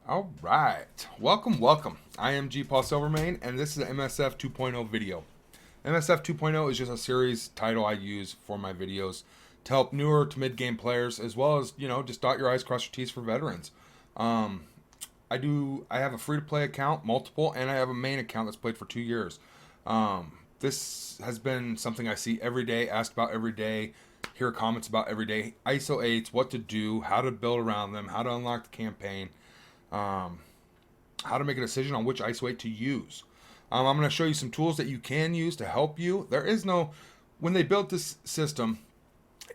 All right, welcome. I am GpaSilverMane, and this is an MSF 2.0 video. MSF 2.0 is just a series title I use for my videos to help newer to mid-game players, as well as just dot your I's, cross your T's for veterans. Um, I have a free-to-play account, multiple, and I have a main account that's played for 2 years. This has been something I see every day, asked about every day, hear comments about every day. Iso8s, what to do, how to build around them, how to unlock the campaign. Um, how to make a decision on which Iso8 to use. I'm going to show you some tools that you can use to help you. When they built this system,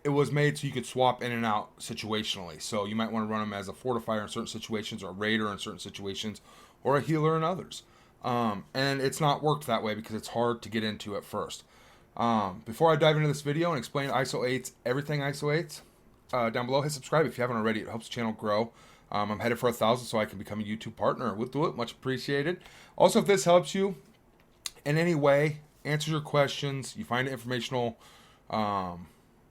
it was made so you could swap in and out situationally. So you might want to run them as a fortifier in certain situations, or a raider in certain situations, or a healer in others. And it's not worked that way because it's hard to get into at first. Before I dive into this video and explain Iso8's, everything Iso8's, down below, hit subscribe if you haven't already. It helps the channel grow. I'm headed for 1,000, so I can become a YouTube partner. We'll do it. Much appreciated. Also, if this helps you in any way, answers your questions, you find it informational,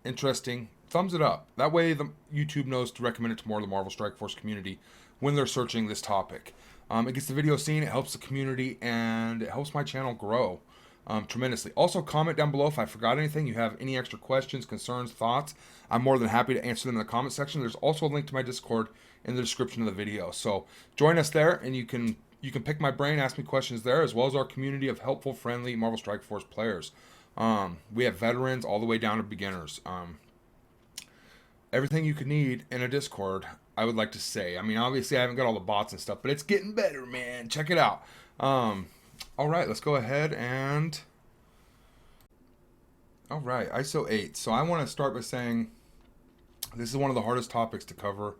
interesting, thumbs it up. That way, the YouTube knows to recommend it to more of the Marvel Strike Force community when they're searching this topic. It gets the video seen, it helps the community, and it helps my channel grow tremendously. Also, comment down below if I forgot anything, you have any extra questions, concerns, thoughts. I'm more than happy to answer them in the comment section. There's also a link to my Discord in the description of the video. So join us there, and you can pick my brain, ask me questions there, as well as our community of helpful, friendly Marvel Strike Force players. We have veterans all the way down to beginners. Everything you could need in a Discord, I would like to say. I mean, obviously, I haven't got all the bots and stuff, but it's getting better, man. Check it out. All right, let's go ahead and... All right, Iso8. So I want to start by saying this is one of the hardest topics to cover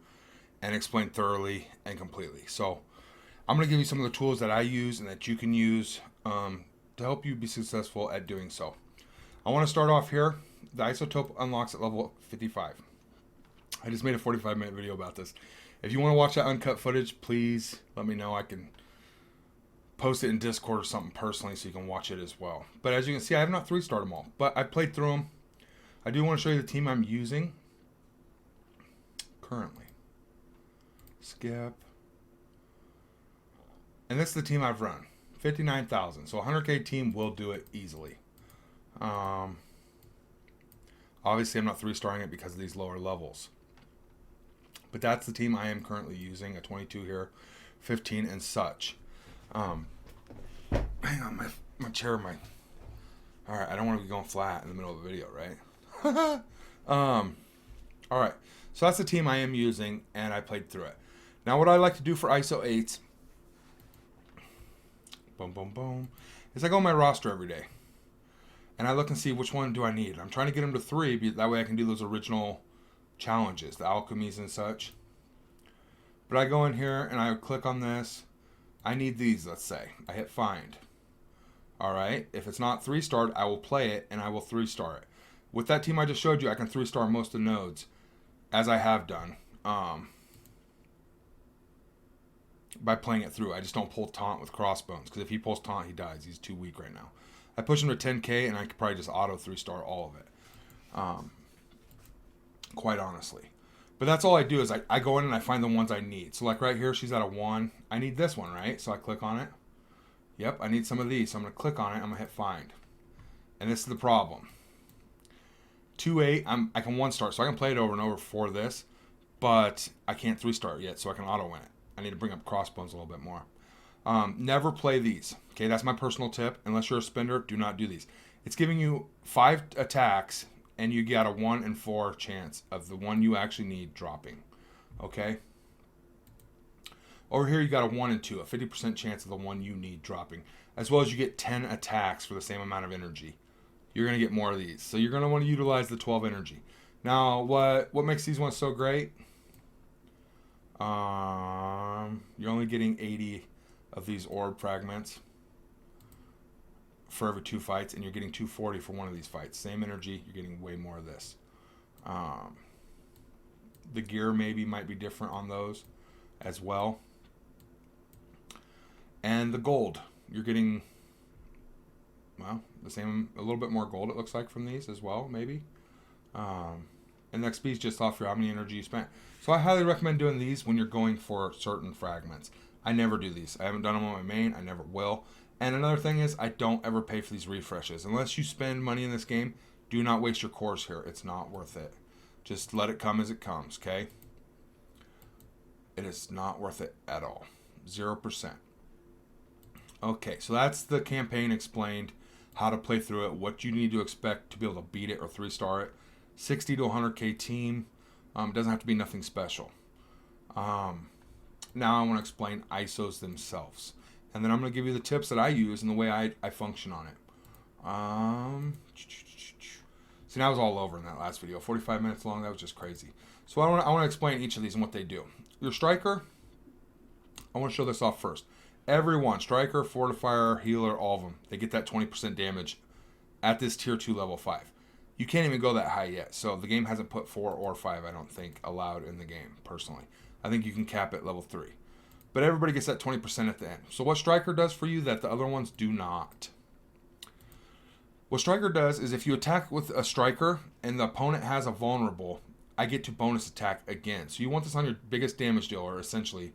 and explain thoroughly and completely. So I'm going to give you some of the tools that I use and that you can use to help you be successful at doing so. I want to start off here. The Iso8 Unlocks at level 55. I just made a 45-minute video about this. If you want to watch that uncut footage, please let me know. I can post it in Discord or something personally so you can watch it as well. But as you can see, I have not 3-starred them all, but I played through them. I do want to show you the team I'm using currently. Skip. And this is the team I've run. 59,000. So a 100k team will do it easily. Obviously, I'm not 3-starring it because of these lower levels. But that's the team I am currently using. A 22 here, 15 and such. Hang on, my chair, Alright, I don't want to be going flat in the middle of the video, right? Alright, so that's the team I am using, and I played through it. Now, what I like to do for Iso8, is I go on my roster every day. And I look and see which one do I need. I'm trying to get them to 3, that way I can do those original challenges, the alchemies and such. But I go in here, and I click on this. I need these, let's say. I hit find. Alright, if it's not 3-starred, I will play it, and I will 3-star it. With that team I just showed you, I can 3-star most of the nodes, as I have done. By playing it through. I just don't pull taunt with crossbones, because if he pulls taunt, he dies. He's too weak right now. I push him to 10k, and I could probably just auto 3-star all of it. Quite honestly. But that's all I do is I go in and I find the ones I need. So like right here, she's at a 1. I need this one, right? So I click on it. Yep, I need some of these. So I'm going to click on it. I'm going to hit find. And this is the problem. 2-8, I can 1-star. So I can play it over and over for this. But I can't 3-star it yet, so I can auto win it. I need to bring up crossbones a little bit more. Never play these. Okay, that's my personal tip. Unless you're a spender, do not do these. It's giving you 5 attacks, and you get a 1 in 4 chance of the one you actually need dropping. Okay? Over here, you got a 1 in 2, a 50% chance of the one you need dropping. As well as you get 10 attacks for the same amount of energy. You're going to get more of these. So you're going to want to utilize the 12 energy. Now, what makes these ones so great? You're only getting 80 of these orb fragments for every 2 fights, and you're getting 240 for one of these fights. Same energy, you're getting way more of this. The gear might be different on those as well. And the gold, you're getting, well, the same, a little bit more gold it looks like from these as well, maybe. And the XP is just off your how many energy you spent. So I highly recommend doing these when you're going for certain fragments. I never do these. I haven't done them on my main. I never will. And another thing is, I don't ever pay for these refreshes. Unless you spend money in this game, do not waste your cores here. It's not worth it. Just let it come as it comes, okay? It is not worth it at all. 0%. Okay, so that's the campaign explained, how to play through it, what you need to expect to be able to beat it or 3-star it. 60 to 100k team. Doesn't have to be nothing special. Now I want to explain ISOs themselves. And then I'm going to give you the tips that I use and the way I function on it. See, that was all over in that last video. 45 minutes long. That was just crazy. So I want to explain each of these and what they do. Your striker, I want to show this off first. Everyone, striker, fortifier, healer, all of them, they get that 20% damage at this tier 2 level 5. You can't even go that high yet. So the game hasn't put 4 or 5, I don't think, allowed in the game, personally. I think you can cap at level 3. But everybody gets that 20% at the end. So what striker does for you that the other ones do not. What striker does is if you attack with a striker and the opponent has a vulnerable, I get to bonus attack again. So you want this on your biggest damage dealer, essentially,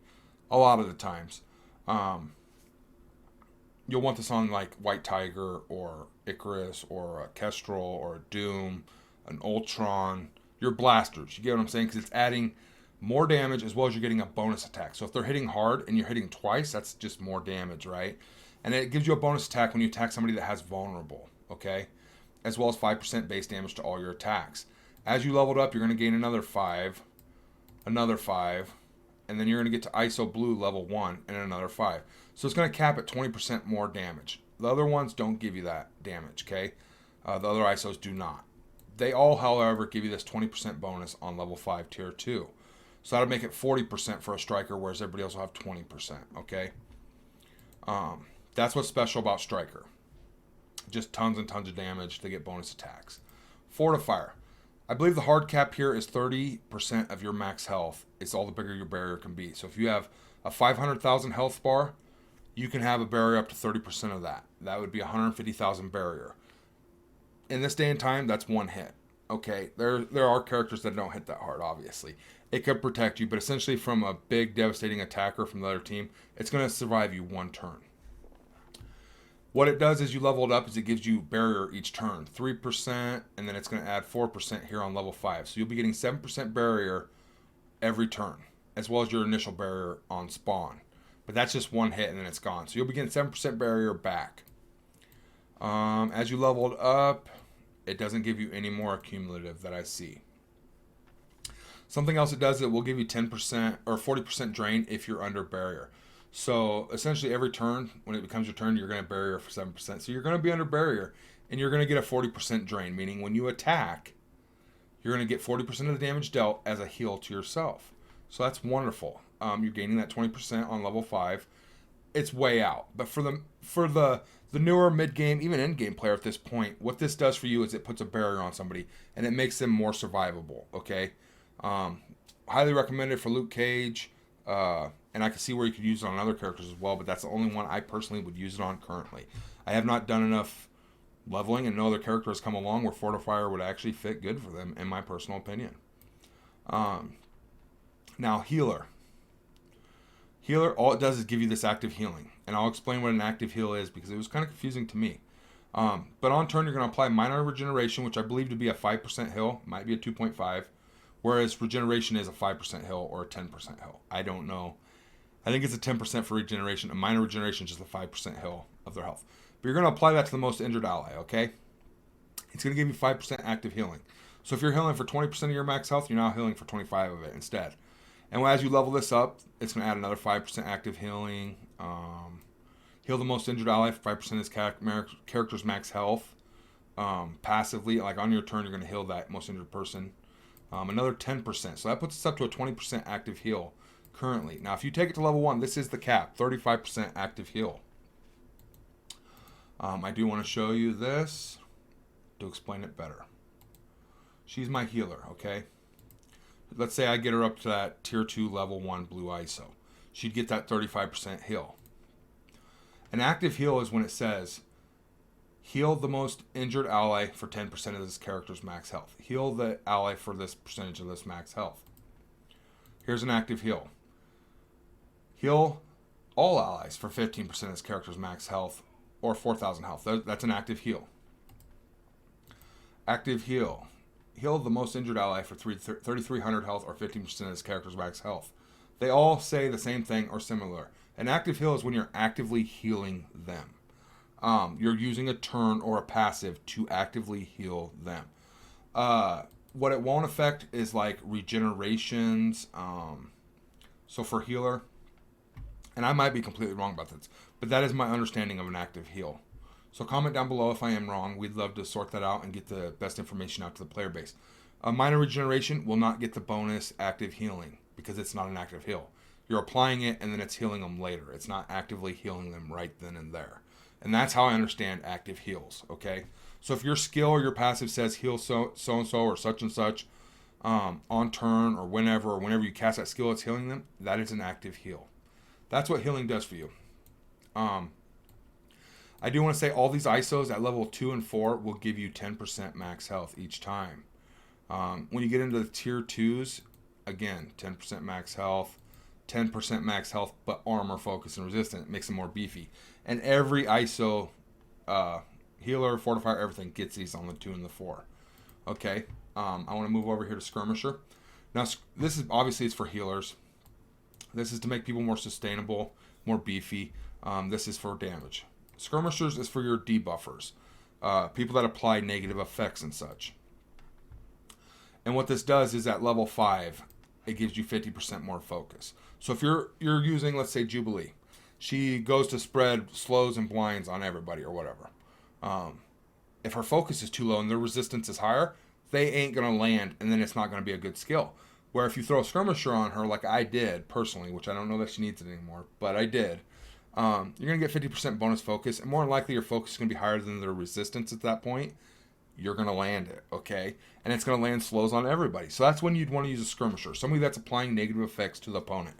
a lot of the times. You'll want this on like White Tiger or Icarus or a Kestrel or a Doom, an Ultron, your blasters. You get what I'm saying? Because it's adding more damage as well as you're getting a bonus attack. So if they're hitting hard and you're hitting twice, that's just more damage, right? And it gives you a bonus attack when you attack somebody that has vulnerable, okay? As well as 5% base damage to all your attacks. As you leveled up, you're going to gain another 5, and then you're going to get to ISO Blue level 1 and another 5. So it's going to cap at 20% more damage. The other ones don't give you that damage, okay? The other ISOs do not. They all, however, give you this 20% bonus on level 5 tier 2. So that'll make it 40% for a striker, whereas everybody else will have 20%, okay? That's what's special about striker. Just tons and tons of damage. They get bonus attacks. Fortifier. I believe the hard cap here is 30% of your max health. It's all the bigger your barrier can be. So if you have a 500,000 health bar, you can have a barrier up to 30% of that. That would be 150,000 barrier. In this day and time, that's one hit. Okay, there are characters that don't hit that hard, obviously. It could protect you, but essentially from a big, devastating attacker from the other team, it's going to survive you one turn. What it does as you level it up is it gives you barrier each turn. 3%, and then it's going to add 4% here on level 5. So you'll be getting 7% barrier every turn, as well as your initial barrier on spawn. But that's just one hit, and then it's gone. So you'll be getting 7% barrier back. As you leveled up, it doesn't give you any more cumulative that I see. Something else it does, it will give you 10% or 40% drain if you're under barrier. So essentially every turn, when it becomes your turn, you're going to barrier for 7%. So you're going to be under barrier, and you're going to get a 40% drain, meaning when you attack, you're going to get 40% of the damage dealt as a heal to yourself. So that's wonderful. You're gaining that 20% on level 5. It's way out. But for the newer mid-game, even end-game player at this point, what this does for you is it puts a barrier on somebody, and it makes them more survivable, okay? Highly recommended for Luke Cage, and I can see where you could use it on other characters as well, but that's the only one I personally would use it on currently. I have not done enough leveling, and no other character has come along where Fortifier would actually fit good for them, in my personal opinion. Now, Healer. Healer, all it does is give you this active healing, and I'll explain what an active heal is because it was kind of confusing to me. But on turn, you're going to apply minor regeneration, which I believe to be a 5% heal, might be a 2.5, whereas regeneration is a 5% heal or a 10% heal. I don't know. I think it's a 10% for regeneration. A minor regeneration is just a 5% heal of their health. But you're going to apply that to the most injured ally, okay? It's going to give you 5% active healing. So if you're healing for 20% of your max health, you're now healing for 25 of it instead. And as you level this up, it's going to add another 5% active healing. Heal the most injured ally for 5% of his character's max health. Passively, like on your turn, you're going to heal that most injured person. Another 10%. So that puts us up to a 20% active heal currently. Now, if you take it to level 1, this is the cap, 35% active heal. I do want to show you this to explain it better. She's my healer, okay? Let's say I get her up to that tier 2 level 1 blue ISO. She'd get that 35% heal. An active heal is when it says Heal the most injured ally for 10% of this character's max health. Heal the ally for this percentage of this max health. Here's an active heal. Heal all allies for 15% of this character's max health or 4,000 health. That's an active heal. Active heal. Heal the most injured ally for 3,300 health or 15% of this character's max health. They all say the same thing or similar. An active heal is when you're actively healing them. You're using a turn or a passive to actively heal them. What it won't affect is like regenerations. So for healer, and I might be completely wrong about this, but that is my understanding of an active heal. So comment down below if I am wrong. We'd love to sort that out and get the best information out to the player base. Minor regeneration will not get the bonus active healing because it's not an active heal. You're applying it and then it's healing them later. It's not actively healing them right then and there. And that's how I understand active heals, okay? So if your skill or your passive says heal so-and-so or such and such on turn or whenever you cast that skill, it's healing them, that is an active heal. That's what healing does for you. I do want to say all these ISOs at level 2 and 4 will give you 10% max health each time. When you get into the tier 2s, again, 10% max health, 10% max health, but armor, focus, and resistant. It makes them more beefy. And every ISO, healer, fortifier, everything gets these on the 2 and the 4. Okay, I want to move over here to Skirmisher. Now, this is obviously it's for healers. This is to make people more sustainable, more beefy. This is for damage. Skirmishers is for your debuffers, people that apply negative effects and such. And what this does is at level 5, it gives you 50% more focus. So if you're using, let's say, Jubilee, she goes to spread slows and blinds on everybody or whatever. If her focus is too low and their resistance is higher, they ain't going to land, and then it's not going to be a good skill. Where if you throw a Skirmisher on her, like I did personally, which I don't know that she needs it anymore, but I did, you're going to get 50% bonus focus, and more than likely your focus is going to be higher than their resistance at that point. You're going to land it, okay? And it's going to land slows on everybody. So that's when you'd want to use a Skirmisher, somebody that's applying negative effects to the opponent.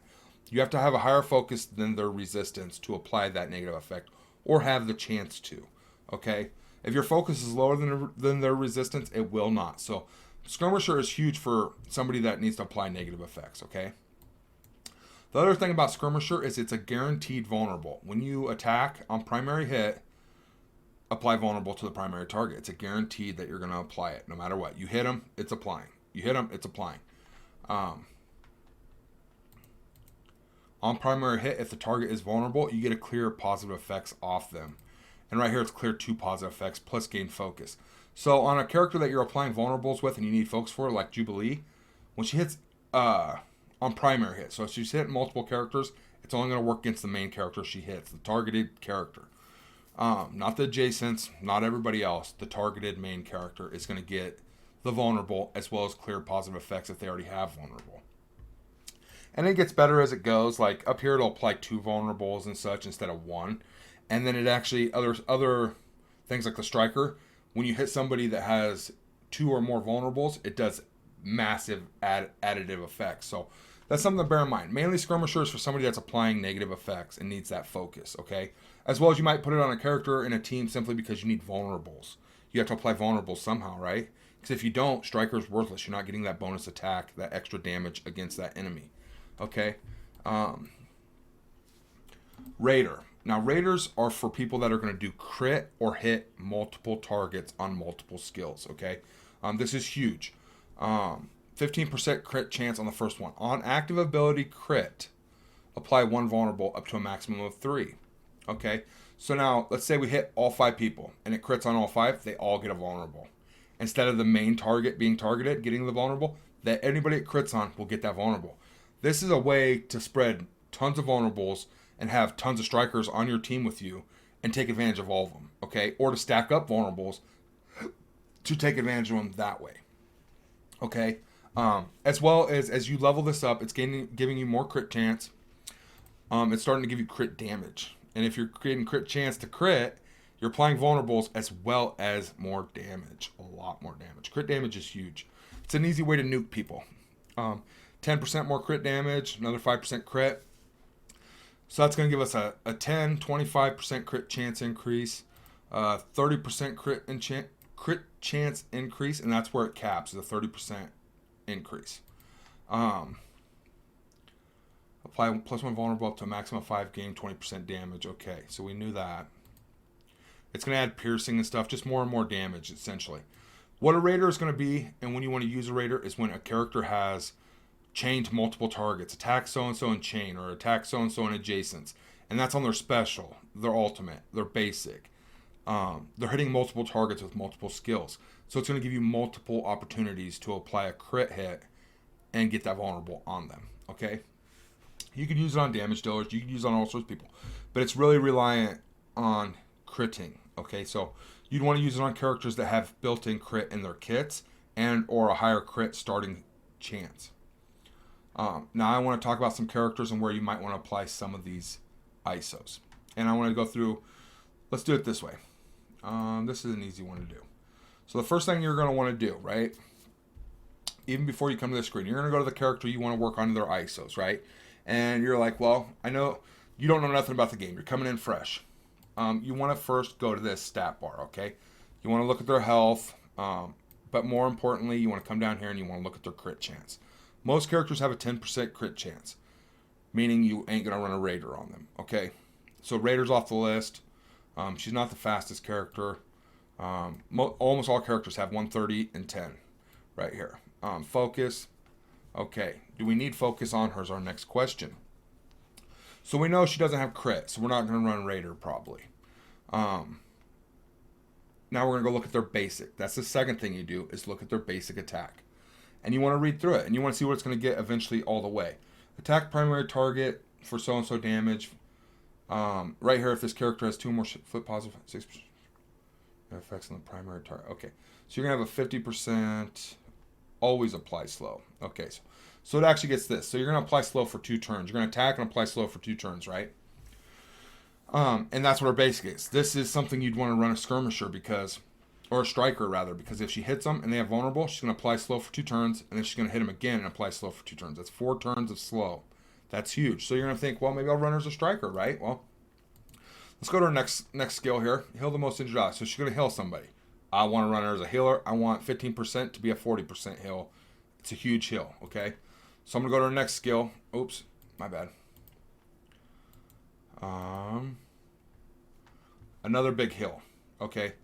You have to have a higher focus than their resistance to apply that negative effect, or have the chance to, okay? If your focus is lower than their resistance, it will not. So Skirmisher is huge for somebody that needs to apply negative effects, okay? The other thing about Skirmisher is it's a guaranteed vulnerable. When you attack on primary hit, apply vulnerable to the primary target. It's a guaranteed that you're going to apply it no matter what. You hit them, it's applying. You hit them, it's applying. On primary hit, if the target is vulnerable, you get a clear positive effects off them. And right here, it's clear 2 positive effects plus gain focus. So on a character that you're applying vulnerables with and you need focus for, like Jubilee, when she hits on primary hit, so if she's hitting multiple characters, it's only going to work against the main character she hits, the targeted character. Not the adjacents, not everybody else. The targeted main character is going to get the vulnerable as well as clear positive effects if they already have vulnerable. And it gets better as it goes. Like up here, it'll apply 2 vulnerables and such instead of 1. And then it actually, other things like the striker, when you hit somebody that has 2 or more vulnerables, it does massive additive effects. So that's something to bear in mind. Mainly Skirmisher is for somebody that's applying negative effects and needs that focus, okay? As well as you might put it on a character in a team simply because you need vulnerables. You have to apply vulnerables somehow, right? Because if you don't, Striker's worthless. You're not getting that bonus attack, that extra damage against that enemy, okay? Raider. Now, Raiders are for people that are going to do crit or hit multiple targets on multiple skills, okay? This is huge. 15% crit chance on the first one. On active ability crit, apply 1 vulnerable up to a maximum of 3. Okay, so now let's say we hit all 5 people and it crits on all 5, they all get a vulnerable. Instead of the main target being targeted, getting the vulnerable, that anybody it crits on will get that vulnerable. This is a way to spread tons of vulnerables and have tons of strikers on your team with you and take advantage of all of them, okay? Or to stack up vulnerables to take advantage of them that way, okay? As well as you level this up, it's giving you more crit chance. It's starting to give you crit damage. And if you're creating crit chance to crit, you're applying vulnerables as well as more damage. A lot more damage. Crit damage is huge. It's an easy way to nuke people. 10% more crit damage, another 5% crit. So that's going to give us a 10, 25% crit chance increase. 30% crit chance increase, and that's where it caps, is a 30% increase. Apply +1 vulnerable up to a maximum of 5 gain 20% damage. Okay, so we knew that. It's going to add piercing and stuff, just more and more damage, essentially. What a raider is going to be, and when you want to use a raider, is when a character has chained multiple targets. Attack so-and-so and chain, or attack so-and-so and adjacents. And that's on their special, their ultimate, their basic. They're hitting multiple targets with multiple skills. So it's going to give you multiple opportunities to apply a crit hit and get that vulnerable on them. Okay? You could use it on damage dealers. You could use it on all sorts of people. But it's really reliant on critting. Okay? So you'd want to use it on characters that have built-in crit in their kits and or a higher crit starting chance. Now I want to talk about some characters and where you might want to apply some of these ISOs. And I want to go through, let's do it this way. This is an easy one to do. So the first thing you're going to want to do, right, even before you come to the screen, you're going to go to the character you want to work on their ISOs, right? And you're like, well, I know you don't know nothing about the game. You're coming in fresh. You want to first go to this stat bar, okay? You want to look at their health, but more importantly, you want to come down here and you want to look at their crit chance. Most characters have a 10% crit chance, meaning you ain't going to run a raider on them, okay? So raider's off the list. She's not the fastest character. Almost all characters have 130 and 10 right here. Focus. Okay, do we need focus on her is our next question. So we know she doesn't have crit, so we're not going to run raider probably. Now we're going to go look at their basic. That's the second thing you do, is look at their basic attack. And you want to read through it, and you want to see what it's going to get eventually all the way. Attack primary target for so-and-so damage. Right here, if this character has 2 more flip positive, 6% effects on the primary target. Okay, so you're going to have a 50%, always apply slow. Okay, so it actually gets this. So you're going to apply slow for 2 turns. You're going to attack and apply slow for 2 turns, right? And that's what our basic is. This is something you'd want to run a skirmisher because, or a striker rather, because if she hits them and they have vulnerable, she's going to apply slow for 2 turns, and then she's going to hit them again and apply slow for 2 turns. That's 4 turns of slow. That's huge. So you're going to think, well, maybe I'll run her as a striker, right? Well, let's go to our next skill here. Heal the most injured ally. So she's going to heal somebody. I want to run her as a healer. I want 15% to be a 40% heal. It's a huge heal, okay? So I'm going to go to our next skill. Oops, my bad. Another big heal, okay?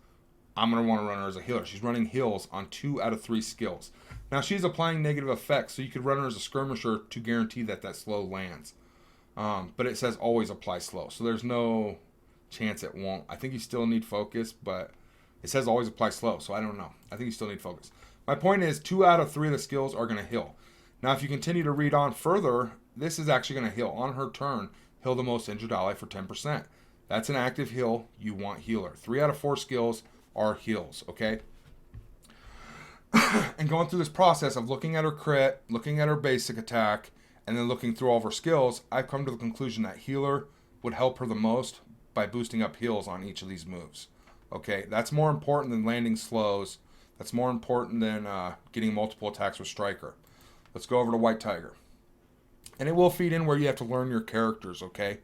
I'm going to want to run her as a healer. She's running heals on 2 out of 3 skills. Now, she's applying negative effects, so you could run her as a skirmisher to guarantee that that slow lands. But it says always apply slow, so there's no chance it won't. I think you still need focus, but it says always apply slow, so I don't know. I think you still need focus. My point is 2 out of 3 of the skills are going to heal. Now, if you continue to read on further, this is actually going to heal. On her turn, heal the most injured ally for 10%. That's an active heal. You want healer. 3 out of 4 skills are heals, okay? And going through this process of looking at her crit, looking at her basic attack, and then looking through all of her skills, I've come to the conclusion that healer would help her the most by boosting up heals on each of these moves. Okay, that's more important than landing slows. That's more important than getting multiple attacks with striker. Let's go over to White Tiger. And it will feed in where you have to learn your characters, okay?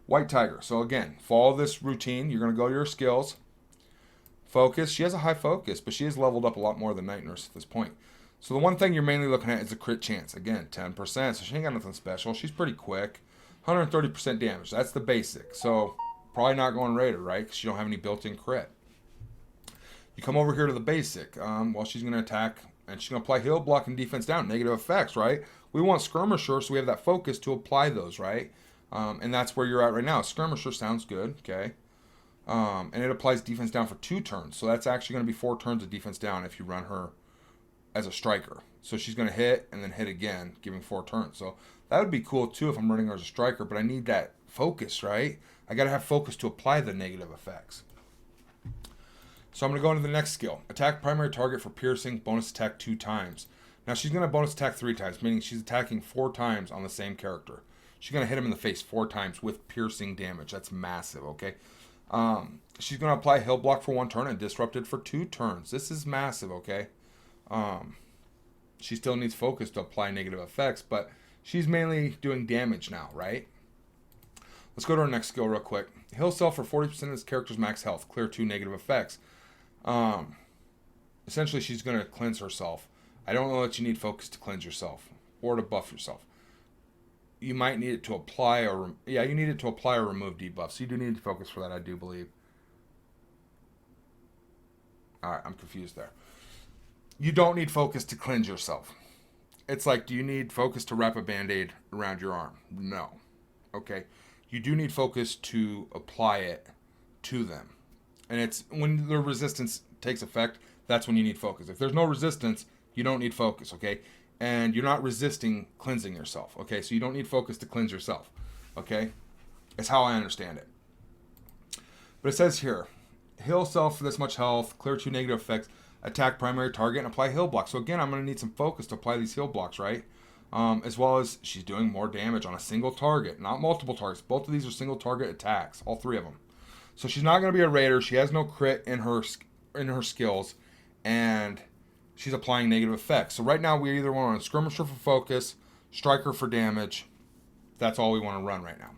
White Tiger. So again, follow this routine. You're going to go to your skills. Focus. She has a high focus, but she has leveled up a lot more than Night Nurse at this point. So the one thing you're mainly looking at is the crit chance. Again, 10%. So she ain't got nothing special. She's pretty quick. 130% damage. That's the basic. So probably not going Raider, right? Because you don't have any built-in crit. You come over here to the basic. Well, she's going to attack, and she's going to apply heal, block, and defense down. Negative effects, right? We want Skirmisher, so we have that focus to apply those, right? And that's where you're at right now. Skirmisher sounds good, okay? And it applies defense down for 2 turns. So that's actually going to be 4 turns of defense down if you run her as a striker. So she's going to hit and then hit again, giving 4 turns. So that would be cool too if I'm running her as a striker, but I need that focus, right? I got to have focus to apply the negative effects. So I'm going to go into the next skill. Attack primary target for piercing, bonus attack 2 times. Now she's going to bonus attack 3 times, meaning she's attacking 4 times on the same character. She's going to hit him in the face 4 times with piercing damage. That's massive, okay? She's going to apply heal block for 1 turn and disrupted for 2 turns. This is massive, okay? She still needs focus to apply negative effects, but she's mainly doing damage now, right? Let's go to our next skill real quick. Heal self for 40% of his character's max health. Clear 2 negative effects. Essentially, she's going to cleanse herself. I don't know that you need focus to cleanse yourself or to buff yourself. You might need it to apply or... Yeah, you need it to apply or remove debuffs. So you do need to focus for that, I do believe. Alright, I'm confused there. You don't need focus to cleanse yourself. It's like, do you need focus to wrap a band-aid around your arm? No. Okay. You do need focus to apply it to them. And it's when the resistance takes effect, that's when you need focus. If there's no resistance, you don't need focus, okay? And you're not resisting cleansing yourself, okay? So you don't need focus to cleanse yourself, okay? That's how I understand it. But it says here, heal self for this much health, clear 2 negative effects, attack primary target, and apply heal blocks. So again, I'm going to need some focus to apply these heal blocks, right? As well as she's doing more damage on a single target, not multiple targets. Both of these are single target attacks, all 3 of them. So she's not going to be a raider. She has no crit in her skills, and she's applying negative effects. So right now we either want to skirmisher for focus, striker for damage. That's all we want to run right now.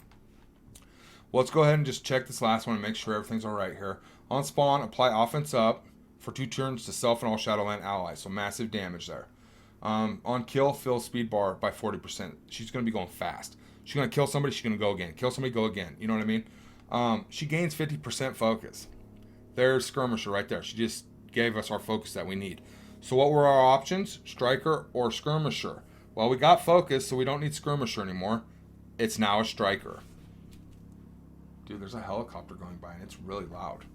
Well, let's go ahead and just check this last one and make sure everything's all right here. On spawn, apply offense up for 2 turns to self and all Shadowland allies. So massive damage there. On kill, fill speed bar by 40%. She's going to be going fast. She's going to kill somebody, she's going to go again. Kill somebody, go again. You know what I mean? She gains 50% focus. There's skirmisher right there. She just gave us our focus that we need. So what were our options? Striker or skirmisher? Well, we got focus, so we don't need skirmisher anymore. It's now a striker. Dude, there's a helicopter going by, and it's really loud.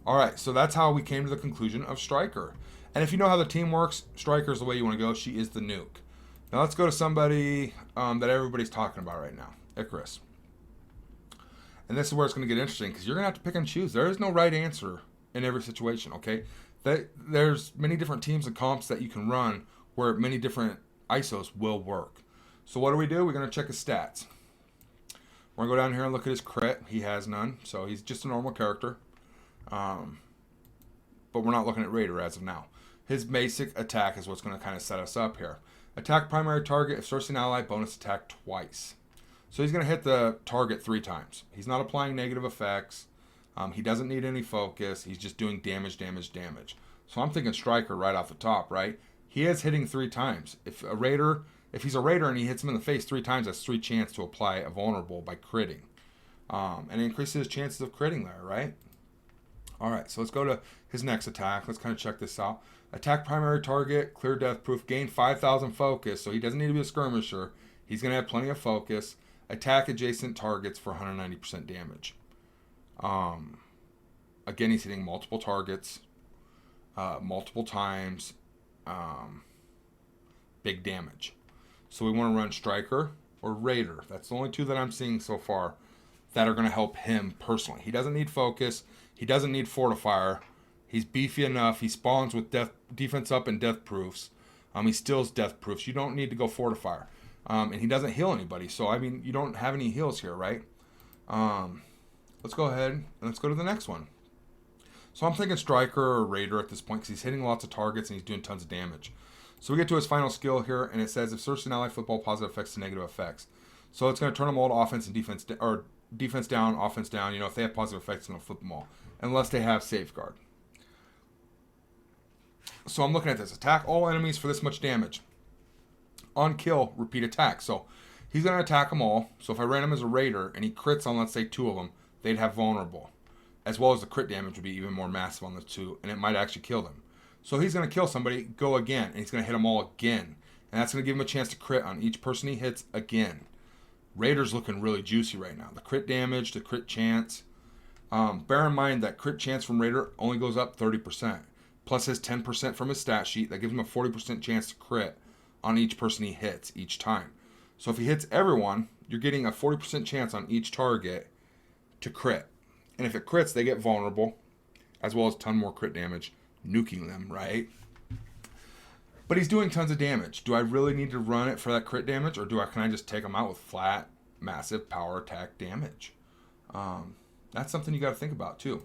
Alright, so that's how we came to the conclusion of striker. And if you know how the team works, striker is the way you want to go. She is the nuke. Now let's go to somebody that everybody's talking about right now. Icarus. And this is where it's going to get interesting, because you're going to have to pick and choose. There is no right answer in every situation, okay? There's many different teams and comps that you can run where many different ISOs will work. So what do? We're going to check his stats. We're going to go down here and look at his crit. He has none, so he's just a normal character. But we're not looking at Raider as of now. His basic attack is what's going to kind of set us up here. Attack primary target if sourcing ally, bonus attack twice. So he's going to hit the target 3 times. He's not applying negative effects. He doesn't need any focus. He's just doing damage, damage, damage. So I'm thinking striker right off the top, right? He is hitting 3 times. If he's a raider and he hits him in the face 3 times, that's 3 chances to apply a vulnerable by critting. And it increases his chances of critting there, right? Alright, so let's go to his next attack. Let's kind of check this out. Attack primary target, clear death proof, gain 5,000 focus, so he doesn't need to be a skirmisher. He's going to have plenty of focus. Attack adjacent targets for 190% damage. Again, he's hitting multiple targets, multiple times, big damage. So we want to run striker or raider. That's the only 2 that I'm seeing so far that are going to help him personally. He doesn't need focus. He doesn't need fortifier. He's beefy enough. He spawns with defense up and death proofs. He steals death proofs. You don't need to go fortifier. And he doesn't heal anybody. So, I mean, you don't have any heals here, right? Let's go ahead and let's go to the next one. So I'm thinking striker or raider at this point because he's hitting lots of targets and he's doing tons of damage. So we get to his final skill here, and it says if search an ally football positive effects to negative effects. So it's going to turn them all to offense and defense, or defense down, offense down. You know, if they have positive effects, it's going to flip them all, unless they have safeguard. So I'm looking at this. Attack all enemies for this much damage. On kill, repeat attack. So he's going to attack them all. So if I ran him as a raider and he crits on, let's say, 2 of them, they'd have vulnerable. As well as the crit damage would be even more massive on the 2, and it might actually kill them. So he's going to kill somebody, go again, and he's going to hit them all again. And that's going to give him a chance to crit on each person he hits again. Raider's looking really juicy right now. The crit damage, the crit chance. Bear in mind that crit chance from Raider only goes up 30%. Plus his 10% from his stat sheet. That gives him a 40% chance to crit on each person he hits each time. So if he hits everyone, you're getting a 40% chance on each target to crit. And if it crits, they get vulnerable, as well as a ton more crit damage, nuking them, right? But he's doing tons of damage. Do I really need to run it for that crit damage, or can I just take him out with flat, massive power attack damage? That's something you got to think about, too.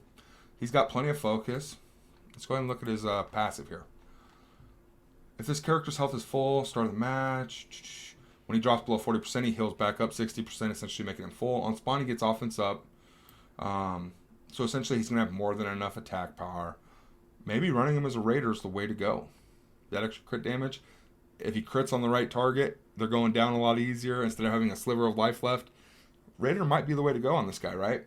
He's got plenty of focus. Let's go ahead and look at his passive here. If this character's health is full, start of the match. When he drops below 40%, he heals back up 60%, essentially making him full. On spawn, he gets offense up. So essentially, he's going to have more than enough attack power. Maybe running him as a Raider is the way to go. That extra crit damage, if he crits on the right target, they're going down a lot easier instead of having a sliver of life left. Raider might be the way to go on this guy, right?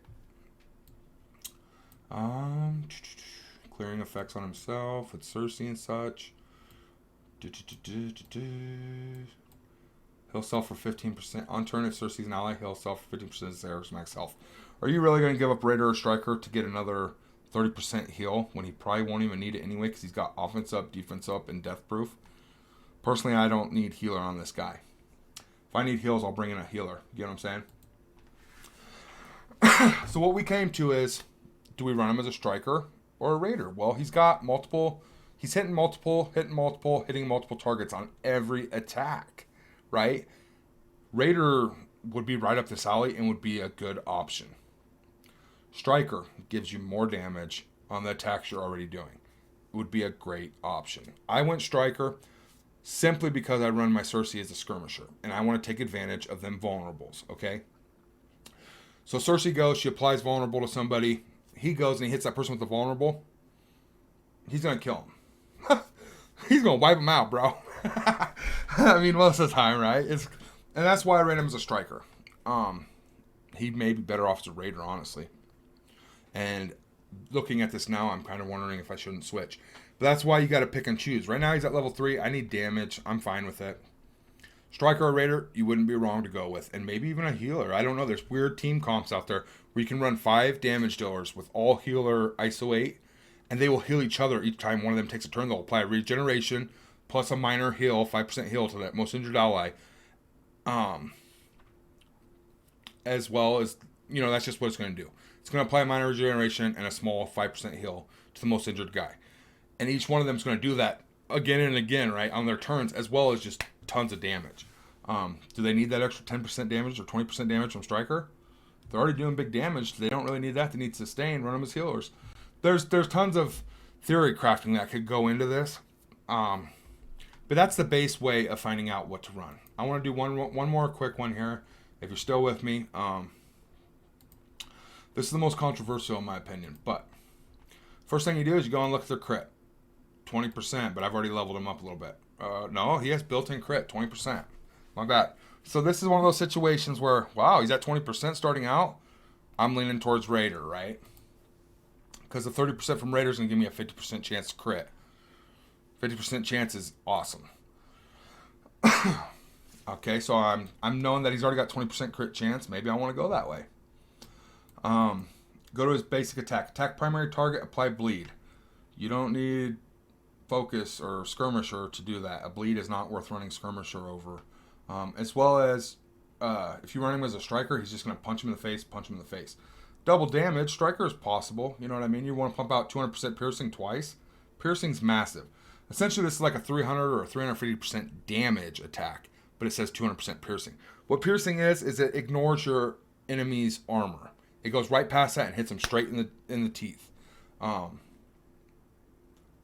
Clearing effects on himself with Cersei and such. He'll sell for 15%. On turn, if Cersei's an ally, he'll sell for 15% of Zerg's max health. Are you really going to give up Raider or Striker to get another 30% heal when he probably won't even need it anyway because he's got offense up, defense up, and death proof? Personally, I don't need healer on this guy. If I need heals, I'll bring in a healer. You get what I'm saying? So what we came to is, do we run him as a Striker or a Raider? Well, he's got multiple. He's hitting multiple targets on every attack, right? Raider would be right up this alley and would be a good option. Striker gives you more damage on the attacks you're already doing. It would be a great option. I went Striker simply because I run my Cersei as a skirmisher, and I want to take advantage of them vulnerables, okay? So Cersei goes, she applies vulnerable to somebody. He goes and he hits that person with the vulnerable. He's going to kill him. He's going to wipe him out, bro. I mean, most of the time, right? And that's why I ran him as a Striker. He may be better off as a Raider, honestly. And looking at this now, I'm kind of wondering if I shouldn't switch. But that's why you got to pick and choose. Right now, he's at level 3. I need damage. I'm fine with it. Striker or Raider, you wouldn't be wrong to go with. And maybe even a healer. I don't know. There's weird team comps out there where you can run 5 damage dealers with all healer Iso8. And they will heal each other each time one of them takes a turn. They'll apply regeneration plus a minor heal, 5% heal to that most injured ally. As well as, that's just what it's going to do. It's going to apply minor regeneration and a small 5% heal to the most injured guy. And each one of them is going to do that again and again, right, on their turns, as well as just tons of damage. Do they need that extra 10% damage or 20% damage from Striker? They're already doing big damage. They don't really need that. They need sustain. Run them as healers. There's tons of theory crafting that could go into this. But that's the base way of finding out what to run. I want to do one more quick one here. If you're still with me, this is the most controversial in my opinion. But first thing you do is you go and look at their crit. 20%, but I've already leveled him up a little bit. No, he has built-in crit, 20%. My bad. So this is one of those situations where, wow, he's at 20% starting out. I'm leaning towards Raider, right? Because the 30% from Raider is going to give me a 50% chance to crit. 50% chance is awesome. Okay, so I'm knowing that he's already got 20% crit chance. Maybe I want to go that way. Go to his basic attack. Attack primary target, apply bleed. You don't need focus or skirmisher to do that. A bleed is not worth running skirmisher over. As well as if you run him as a Striker, he's just going to punch him in the face. Double damage, Striker is possible. You know what I mean? You want to pump out 200% piercing twice. Piercing's massive. Essentially, this is like a 300 or a 350% damage attack, but it says 200% piercing. What piercing is it ignores your enemy's armor. It goes right past that and hits him straight in the teeth. Or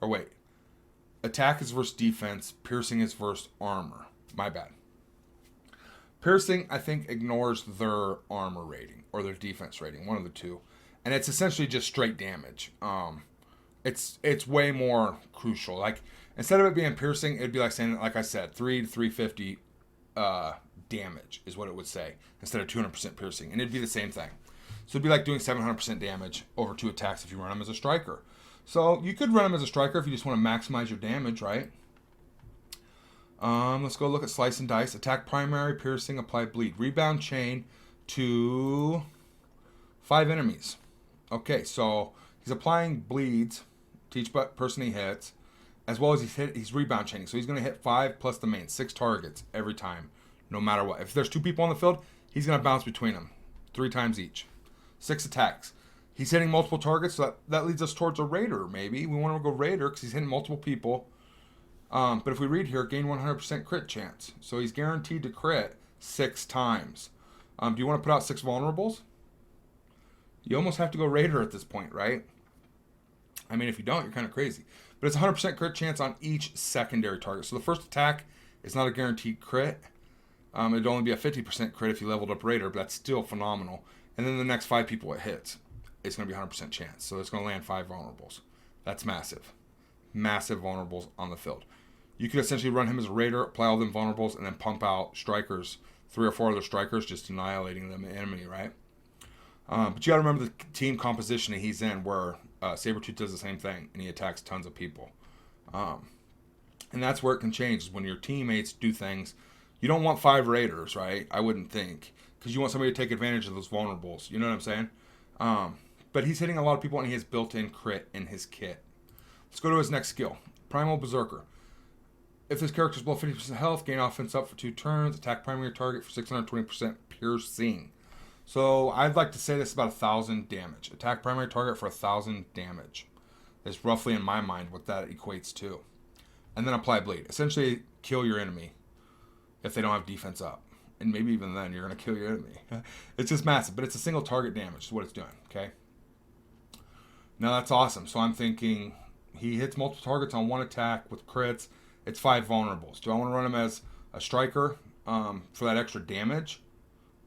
wait. Attack is versus defense. Piercing is versus armor. My bad. Piercing, I think, ignores their armor rating or their defense rating. One of the two. And it's essentially just straight damage. It's way more crucial. Like, instead of it being piercing, it'd be like saying, like I said, 3 to 350 damage is what it would say. Instead of 200% piercing. And it'd be the same thing. So it'd be like doing 700% damage over 2 attacks if you run him as a Striker. So you could run him as a Striker if you just want to maximize your damage, right? Let's go look at Slice and Dice. Attack primary, piercing, apply bleed. Rebound chain to 5 enemies. Okay, so he's applying bleeds to each person he hits, as well as he's rebound chaining. So he's going to hit 5 plus the main, 6 targets every time, no matter what. If there's 2 people on the field, he's going to bounce between them 3 times each. 6 attacks. He's hitting multiple targets, so that leads us towards a Raider, maybe. We want to go Raider because he's hitting multiple people. But if we read here, gain 100% crit chance. So he's guaranteed to crit 6 times. Do you want to put out 6 vulnerables? You almost have to go Raider at this point, right? I mean, if you don't, you're kind of crazy. But it's 100% crit chance on each secondary target. So the first attack is not a guaranteed crit. It'd only be a 50% crit if you leveled up Raider, but that's still phenomenal. And then the next 5 people it hits, it's going to be 100% chance. So it's going to land 5 vulnerables. That's massive. Massive vulnerables on the field. You could essentially run him as a Raider, apply all them vulnerables, and then pump out strikers, 3 or 4 other strikers, just annihilating them enemy, right? But you got to remember the team composition that he's in, where Sabretooth does the same thing, and he attacks tons of people. And that's where it can change, is when your teammates do things. You don't want 5 Raiders, right? I wouldn't think. Because you want somebody to take advantage of those vulnerables. You know what I'm saying? But he's hitting a lot of people, and he has built-in crit in his kit. Let's go to his next skill. Primal Berserker. If this character is below 50% health, gain offense up for 2 turns. Attack primary target for 620% piercing. So I'd like to say this is about 1,000 damage. Attack primary target for 1,000 damage. Is roughly, in my mind, what that equates to. And then apply bleed. Essentially, kill your enemy if they don't have defense up. And maybe even then, you're going to kill your enemy. It's just massive, but it's a single target damage is what it's doing, okay? Now, that's awesome. So I'm thinking he hits multiple targets on one attack with crits. It's 5 vulnerables. Do I want to run him as a striker for that extra damage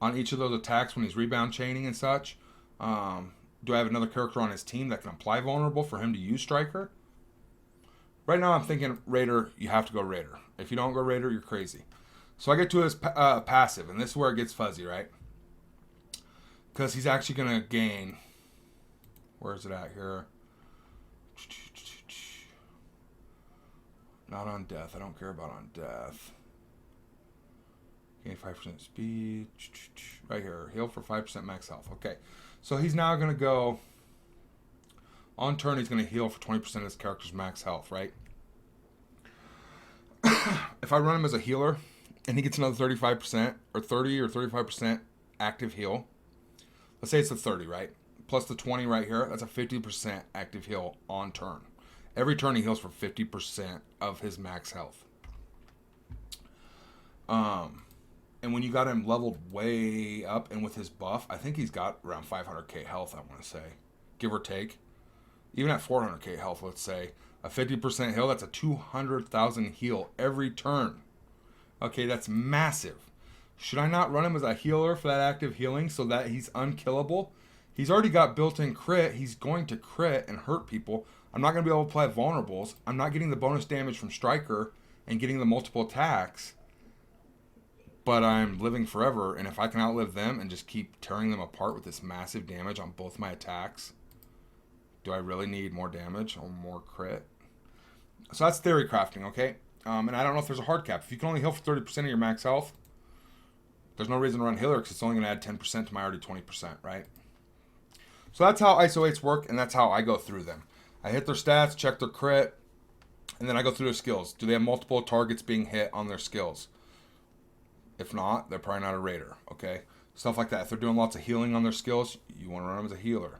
on each of those attacks when he's rebound chaining and such? Do I have another character on his team that can apply vulnerable for him to use striker? Right now, I'm thinking Raider. You have to go Raider. If you don't go Raider, you're crazy. So I get to his passive, and this is where it gets fuzzy, right? Because he's actually going to gain... Where is it at here? Not on death. I don't care about on death. Gain 5% speed. Right here. Heal for 5% max health. Okay. So he's now going to go... On turn, he's going to heal for 20% of his character's max health, right? If I run him as a healer, and he gets another 35%, or 30 or 35% active heal, let's say it's a 30, right? Plus the 20 right here, that's a 50% active heal on turn. Every turn he heals for 50% of his max health. And when you got him leveled way up, and with his buff, I think he's got around 500k health, I want to say. Give or take. Even at 400k health, let's say, a 50% heal, that's a 200,000 heal every turn. Okay, that's massive. Should I not run him as a healer for that active healing so that he's unkillable? He's already got built-in crit. He's going to crit and hurt people. I'm not going to be able to apply vulnerables. I'm not getting the bonus damage from Striker and getting the multiple attacks. But I'm living forever, and if I can outlive them and just keep tearing them apart with this massive damage on both my attacks... Do I really need more damage or more crit? So that's theory crafting, okay? And I don't know if there's a hard cap. If you can only heal for 30% of your max health, there's no reason to run healer because it's only going to add 10% to my already 20%, right? So that's how Iso8s work, and that's how I go through them. I hit their stats, check their crit, and then I go through their skills. Do they have multiple targets being hit on their skills? If not, they're probably not a Raider, okay? Stuff like that. If they're doing lots of healing on their skills, you want to run them as a healer.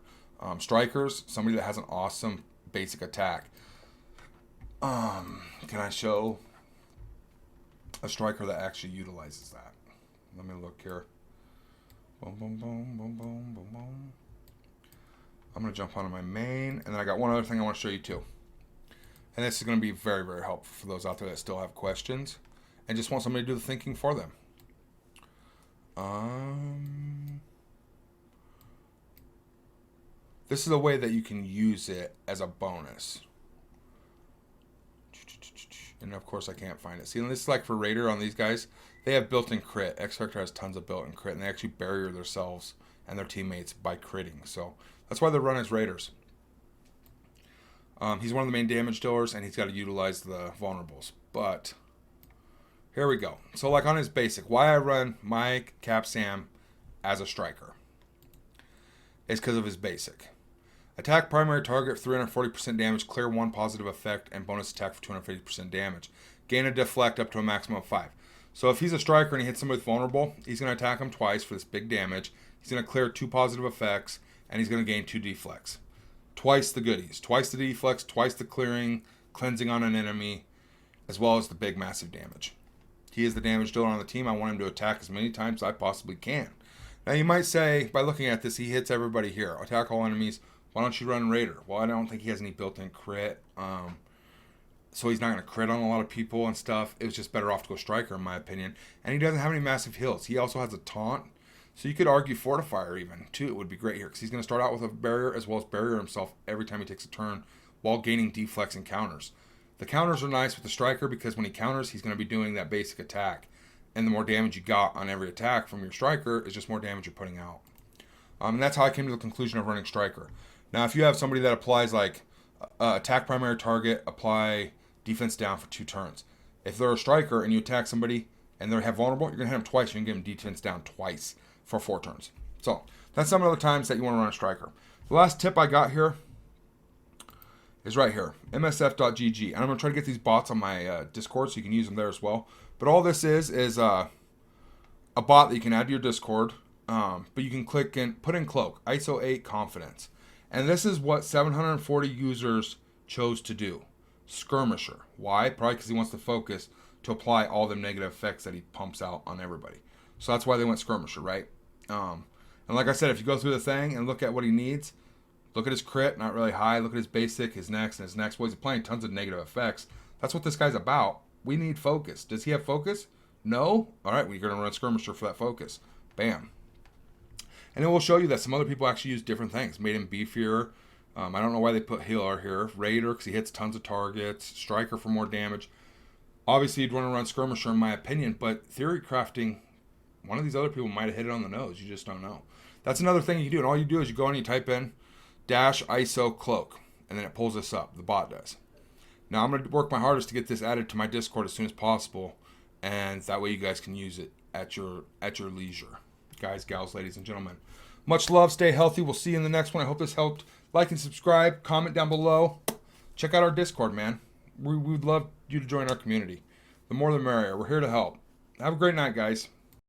Strikers, somebody that has an awesome basic attack. Can I show a striker that actually utilizes that? Let me look here. Boom, boom, boom, boom, boom, boom, boom. I'm going to jump onto my main, and then I got one other thing I want to show you too. And this is going to be very, very helpful for those out there that still have questions and just want somebody to do the thinking for them. This is a way that you can use it as a bonus. And of course I can't find it. See, and this is like for Raider on these guys. They have built-in crit. X character has tons of built-in crit, and they actually barrier themselves and their teammates by critting. So that's why they're run as Raiders. He's one of the main damage dealers, and he's got to utilize the vulnerables. But here we go. So like on his basic, why I run Mike Cap Sam as a striker is because of his basic. Attack primary target for 340% damage, clear 1 positive effect, and bonus attack for 250% damage. Gain a deflect up to a maximum of 5. So if he's a striker and he hits somebody with vulnerable, he's going to attack him twice for this big damage. He's going to clear 2 positive effects, and he's going to gain 2 deflects. Twice the goodies. Twice the deflects, twice the clearing, cleansing on an enemy, as well as the big massive damage. He is the damage dealer on the team. I want him to attack as many times as I possibly can. Now you might say, by looking at this, he hits everybody here. Attack all enemies. Why don't you run Raider? Well, I don't think he has any built-in crit. so he's not going to crit on a lot of people and stuff. It was just better off to go striker, in my opinion. And he doesn't have any massive heals. He also has a taunt, so you could argue fortifier even too. It would be great here because he's going to start out with a barrier as well as barrier himself every time he takes a turn, while gaining deflex and counters. The counters are nice with the striker because when he counters, he's going to be doing that basic attack, and the more damage you got on every attack from your striker is just more damage you're putting out. And that's how I came to the conclusion of running striker. Now, if you have somebody that applies like attack primary target, apply defense down for 2 turns. If they're a striker and you attack somebody and they have vulnerable, you're going to hit them twice. You can give them defense down twice for 4 turns. So that's some of the times that you want to run a striker. The last tip I got here is right here, msf.gg. And I'm going to try to get these bots on my Discord so you can use them there as well. But all this is a bot that you can add to your Discord. But you can click and put in cloak, Iso8 confidence. And this is what 740 users chose to do. Skirmisher. Why? Probably because he wants to focus to apply all the negative effects that he pumps out on everybody. So that's why they went Skirmisher, right? And like I said, if you go through the thing and look at what he needs, look at his crit, not really high. Look at his basic, his next, and his next. Well, he's applying tons of negative effects. That's what this guy's about. We need focus. Does he have focus? No? All right, we're going to run Skirmisher for that focus. Bam. And it will show you that some other people actually use different things. Made him beefier. I don't know why they put healer here. Raider, because he hits tons of targets. Striker for more damage. Obviously, you'd want to run Skirmisher, in my opinion. But theory crafting, one of these other people might have hit it on the nose. You just don't know. That's another thing you can do. And all you do is you go and you type in -ISO cloak. And then it pulls this up. The bot does. Now, I'm going to work my hardest to get this added to my Discord as soon as possible. And that way you guys can use it at your leisure. Guys, gals, ladies, and gentlemen. Much love. Stay healthy. We'll see you in the next one. I hope this helped. Like and subscribe. Comment down below. Check out our Discord, man. We would love you to join our community. The more the merrier. We're here to help. Have a great night, guys.